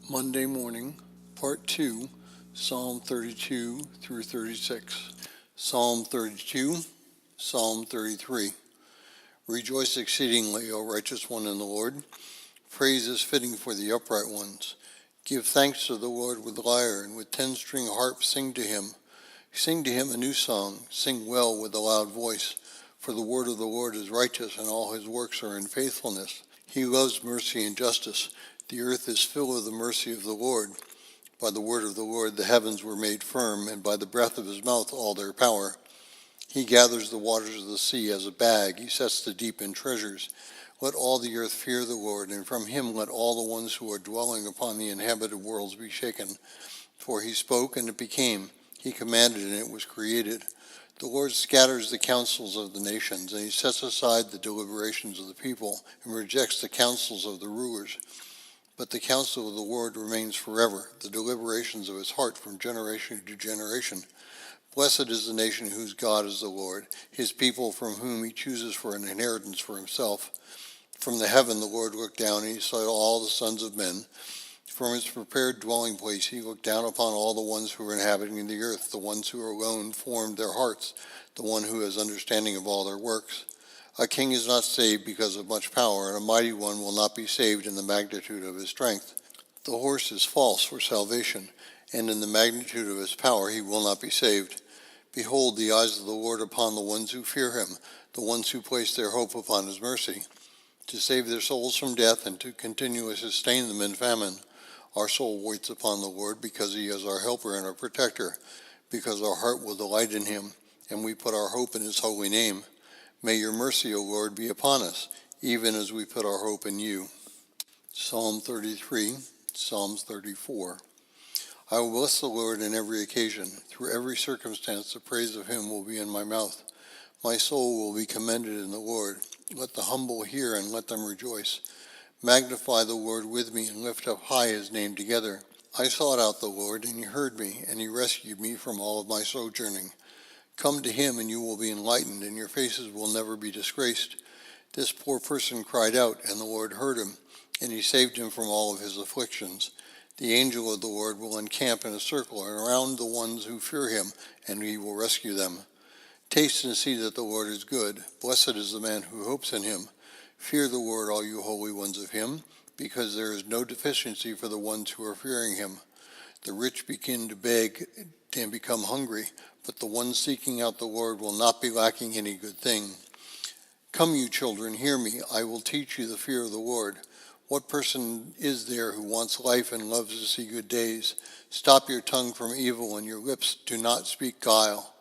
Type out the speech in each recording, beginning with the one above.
Monday morning, Part 2, Psalm 32 through 36. Psalm 32, Psalm 33. Rejoice exceedingly, O righteous one in the Lord. Praise is fitting for the upright ones. Give thanks to the Lord with lyre, and with 10-string harp sing to him. Sing to him a new song, sing well with a loud voice. For the word of the Lord is righteous, and all his works are in faithfulness. He loves mercy and justice. The earth is full of the mercy of the Lord. By the word of the Lord the heavens were made firm, and by the breath of his mouth all their power. He gathers the waters of the sea as a bag. He sets the deep in treasures. Let all the earth fear the Lord, and from him let all the ones who are dwelling upon the inhabited worlds be shaken. For he spoke, and it became. He commanded, and it was created. The Lord scatters the counsels of the nations, and he sets aside the deliberations of the people, and rejects the counsels of the rulers. But the counsel of the Lord remains forever, the deliberations of his heart from generation to generation. Blessed is the nation whose God is the Lord, his people from whom he chooses for an inheritance for himself. From the heaven the Lord looked down, and he saw all the sons of men. From his prepared dwelling place he looked down upon all the ones who are inhabiting the earth. The ones who are alone formed their hearts, the one who has understanding of all their works. A king is not saved because of much power, and a mighty one will not be saved in the magnitude of his strength. The horse is false for salvation, and in the magnitude of his power he will not be saved. Behold, the eyes of the Lord upon the ones who fear him, the ones who place their hope upon his mercy, to save their souls from death and to continually sustain them in famine. Our soul waits upon the Lord because he is our helper and our protector, because our heart will delight in him, and we put our hope in his holy name. May your mercy, O Lord, be upon us, even as we put our hope in you. Psalm 33, Psalms 34. I will bless the Lord in every occasion. Through every circumstance the praise of him will be in my mouth. My soul will be commended in the Lord. Let the humble hear and let them rejoice. Magnify the Lord with me and lift up high his name together. I sought out the Lord, and he heard me, and he rescued me from all of my sojourning. Come to him, and you will be enlightened, and your faces will never be disgraced. This poor person cried out, and the Lord heard him, and he saved him from all of his afflictions. The angel of the Lord will encamp in a circle around the ones who fear him, and he will rescue them. Taste and see that the Lord is good. Blessed is the man who hopes in him. Fear the Lord, all you holy ones of him, because there is no deficiency for the ones who are fearing him. The rich begin to beg and become hungry, but the ones seeking out the Lord will not be lacking any good thing. Come, you children, hear me. I will teach you the fear of the Lord. What person is there who wants life and loves to see good days? Stop your tongue from evil, and your lips do not speak guile.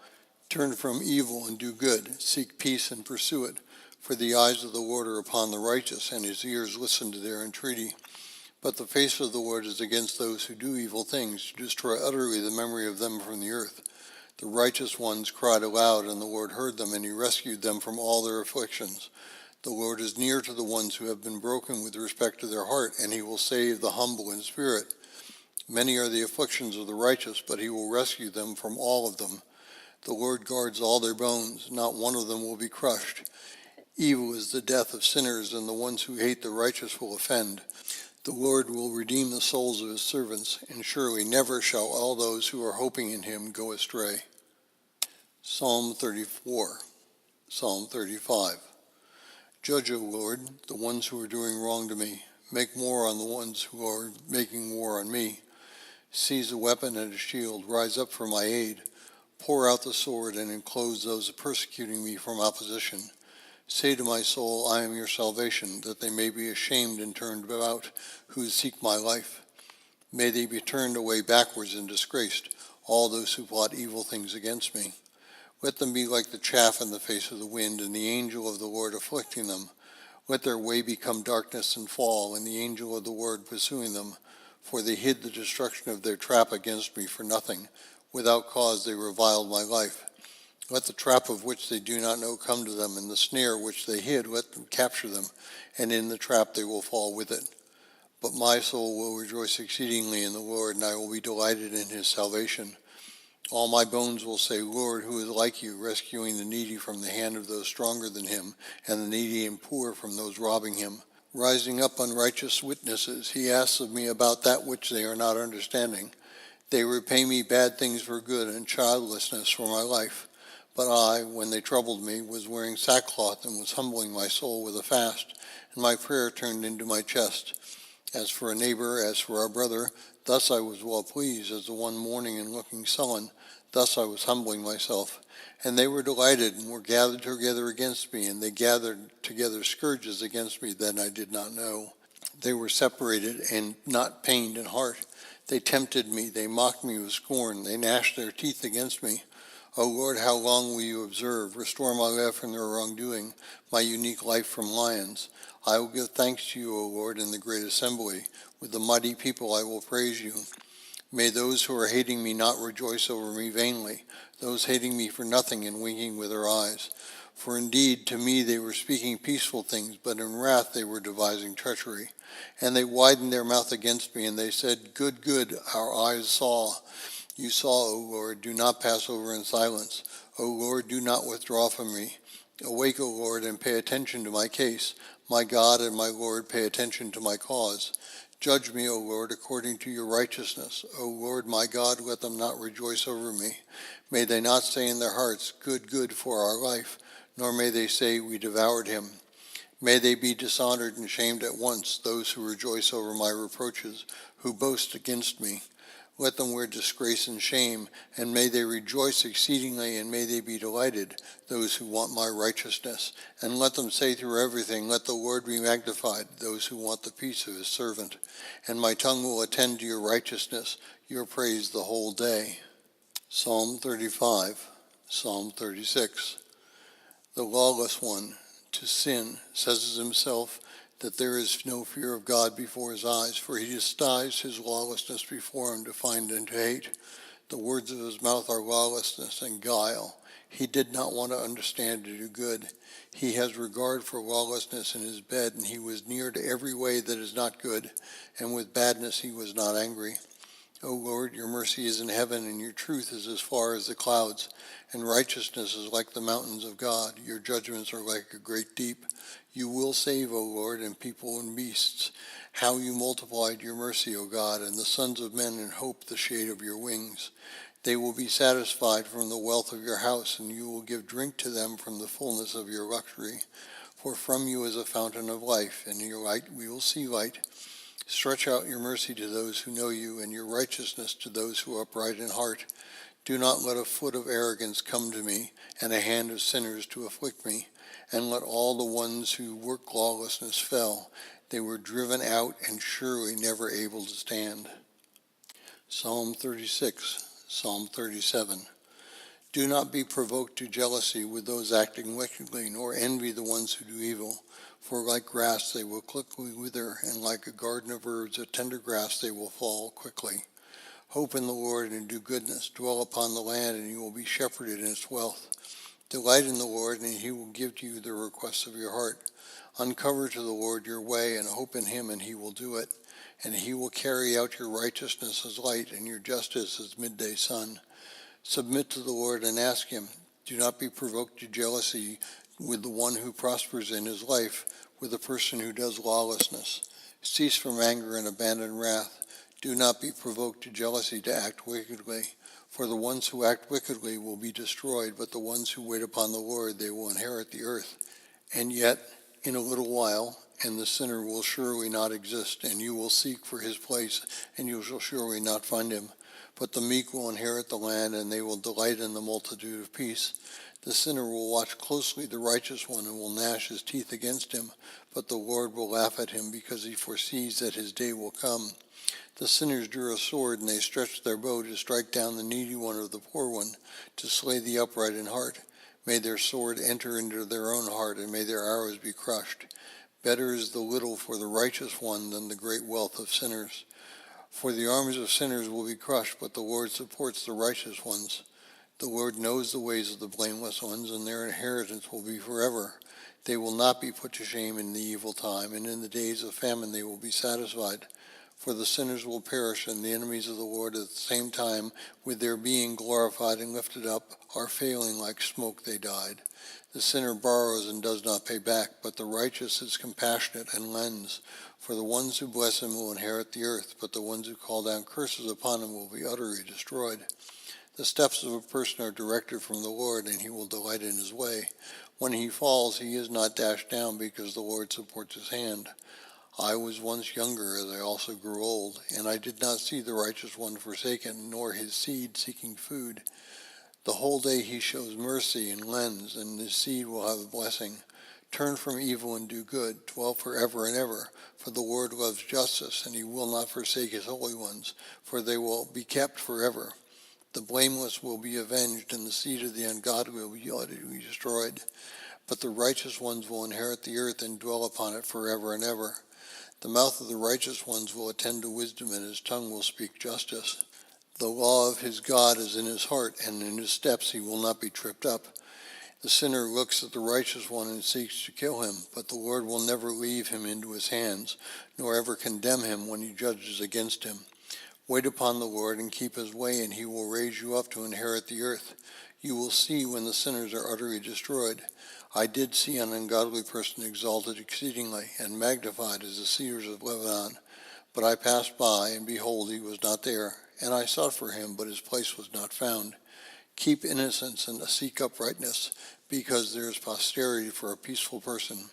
Turn from evil and do good. Seek peace and pursue it. For the eyes of the Lord are upon the righteous, and his ears listen to their entreaty. But the face of the Lord is against those who do evil things, to destroy utterly the memory of them from the earth. The righteous ones cried aloud, and the Lord heard them, and he rescued them from all their afflictions. The Lord is near to the ones who have been broken with respect to their heart, and he will save the humble in spirit. Many are the afflictions of the righteous, but he will rescue them from all of them. The Lord guards all their bones, not one of them will be crushed. Evil is the death of sinners, and the ones who hate the righteous will offend. The Lord will redeem the souls of his servants, and surely never shall all those who are hoping in him go astray. Psalm 34, Psalm 35. Judge, O Lord, the ones who are doing wrong to me. Make war on the ones who are making war on me. Seize a weapon and a shield. Rise up for my aid. Pour out the sword and enclose those persecuting me from opposition. Say to my soul, I am your salvation, that they may be ashamed and turned about who seek my life. May they be turned away backwards and disgraced, all those who plot evil things against me. Let them be like the chaff in the face of the wind, and the angel of the Lord afflicting them. Let their way become darkness and fall, and the angel of the Lord pursuing them. For they hid the destruction of their trap against me for nothing. Without cause they reviled my life. Let the trap of which they do not know come to them, and the snare which they hid, let them capture them, and in the trap they will fall with it. But my soul will rejoice exceedingly in the Lord, and I will be delighted in his salvation. All my bones will say, Lord, who is like you, rescuing the needy from the hand of those stronger than him, and the needy and poor from those robbing him. Rising up unrighteous witnesses, he asks of me about that which they are not understanding. They repay me bad things for good and childlessness for my life. But I, when they troubled me, was wearing sackcloth and was humbling my soul with a fast, and my prayer turned into my chest. As for a neighbor, as for our brother, thus I was well pleased, as the one mourning and looking sullen. Thus I was humbling myself. And they were delighted and were gathered together against me, and they gathered together scourges against me that I did not know. They were separated and not pained in heart. They tempted me, they mocked me with scorn, they gnashed their teeth against me. O Lord, how long will you observe? Restore my life from their wrongdoing, my unique life from lions. I will give thanks to you, O Lord, in the great assembly. With the mighty people I will praise you. May those who are hating me not rejoice over me vainly, those hating me for nothing and winking with their eyes. For indeed, to me they were speaking peaceful things, but in wrath they were devising treachery. And they widened their mouth against me, and they said, Good, good, our eyes saw. You saw, O Lord, do not pass over in silence. O Lord, do not withdraw from me. Awake, O Lord, and pay attention to my case. My God and my Lord, pay attention to my cause. Judge me, O Lord, according to your righteousness. O Lord, my God, let them not rejoice over me. May they not say in their hearts, Good, good, for our life, nor may they say, We devoured him. May they be dishonored and shamed at once, those who rejoice over my reproaches, who boast against me. Let them wear disgrace and shame, and may they rejoice exceedingly, and may they be delighted, those who want my righteousness. And let them say through everything, Let the Lord be magnified, those who want the peace of his servant. And my tongue will attend to your righteousness, your praise the whole day. Psalm 35, Psalm 36. The lawless one, to sin, says himself, that there is no fear of God before his eyes, for he disguised his lawlessness before him to find and to hate. The words of his mouth are lawlessness and guile. He did not want to understand to do good. He has regard for lawlessness in his bed, and he was near to every way that is not good, and with badness he was not angry. O Lord, your mercy is in heaven, and your truth is as far as the clouds, and righteousness is like the mountains of God. Your judgments are like a great deep. You will save, O Lord, and people and beasts. How you multiplied your mercy, O God, and the sons of men in hope the shade of your wings. They will be satisfied from the wealth of your house, and you will give drink to them from the fullness of your luxury. For from you is a fountain of life, and in your light we will see light. Stretch out your mercy to those who know you, and your righteousness to those who are upright in heart. Do not let a foot of arrogance come to me, and a hand of sinners to afflict me. And let all the ones who work lawlessness fail. They were driven out and surely never able to stand. Psalm 36, Psalm 37. Do not be provoked to jealousy with those acting wickedly, nor envy the ones who do evil. For like grass they will quickly wither, and like a garden of herbs, a tender grass they will fall quickly. Hope in the Lord and do goodness. Dwell upon the land, and you will be shepherded in its wealth. Delight in the Lord, and he will give to you the requests of your heart. Uncover to the Lord your way, and hope in him, and he will do it. And he will carry out your righteousness as light, and your justice as midday sun. Submit to the Lord and ask him. Do not be provoked to jealousy with the one who prospers in his life, with the person who does lawlessness. Cease from anger and abandon wrath. Do not be provoked to jealousy to act wickedly. For the ones who act wickedly will be destroyed, but the ones who wait upon the Lord, they will inherit the earth. And yet, in a little while, and the sinner will surely not exist, and you will seek for his place, and you shall surely not find him. But the meek will inherit the land, and they will delight in the multitude of peace. The sinner will watch closely the righteous one, and will gnash his teeth against him, but the Lord will laugh at him, because he foresees that his day will come. The sinners drew a sword, and they stretched their bow to strike down the needy one or the poor one, to slay the upright in heart. May their sword enter into their own heart, and may their arrows be crushed. Better is the little for the righteous one than the great wealth of sinners. For the armies of sinners will be crushed, but the Lord supports the righteous ones. The Lord knows the ways of the blameless ones, and their inheritance will be forever. They will not be put to shame in the evil time, and in the days of famine they will be satisfied. For the sinners will perish, and the enemies of the Lord at the same time, with their being glorified and lifted up, are failing like smoke they died. The sinner borrows and does not pay back, but the righteous is compassionate and lends. For the ones who bless him will inherit the earth, but the ones who call down curses upon him will be utterly destroyed. The steps of a person are directed from the Lord, and he will delight in his way. When he falls, he is not dashed down, because the Lord supports his hand. I was once younger, as I also grew old, and I did not see the righteous one forsaken, nor his seed seeking food. The whole day he shows mercy and lends, and his seed will have a blessing. Turn from evil and do good, dwell forever and ever, for the Lord loves justice, and he will not forsake his holy ones, for they will be kept forever. The blameless will be avenged, and the seed of the ungodly will be utterly destroyed. But the righteous ones will inherit the earth and dwell upon it forever and ever. The mouth of the righteous ones will attend to wisdom, and his tongue will speak justice. The law of his God is in his heart, and in his steps he will not be tripped up. The sinner looks at the righteous one and seeks to kill him, but the Lord will never leave him into his hands, nor ever condemn him when he judges against him. Wait upon the Lord and keep his way, and he will raise you up to inherit the earth. You will see when the sinners are utterly destroyed. I did see an ungodly person exalted exceedingly, and magnified as the cedars of Lebanon. But I passed by, and behold, he was not there. And I sought for him, but his place was not found. Keep innocence and seek uprightness, because there is posterity for a peaceful person.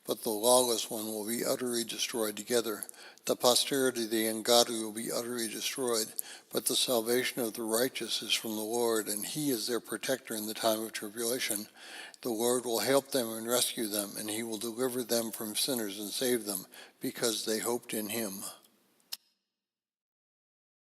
But the lawless one will be utterly destroyed together. The posterity of the ungodly will be utterly destroyed. But the salvation of the righteous is from the Lord, and he is their protector in the time of tribulation. The Lord will help them and rescue them, and he will deliver them from sinners and save them, because they hoped in him.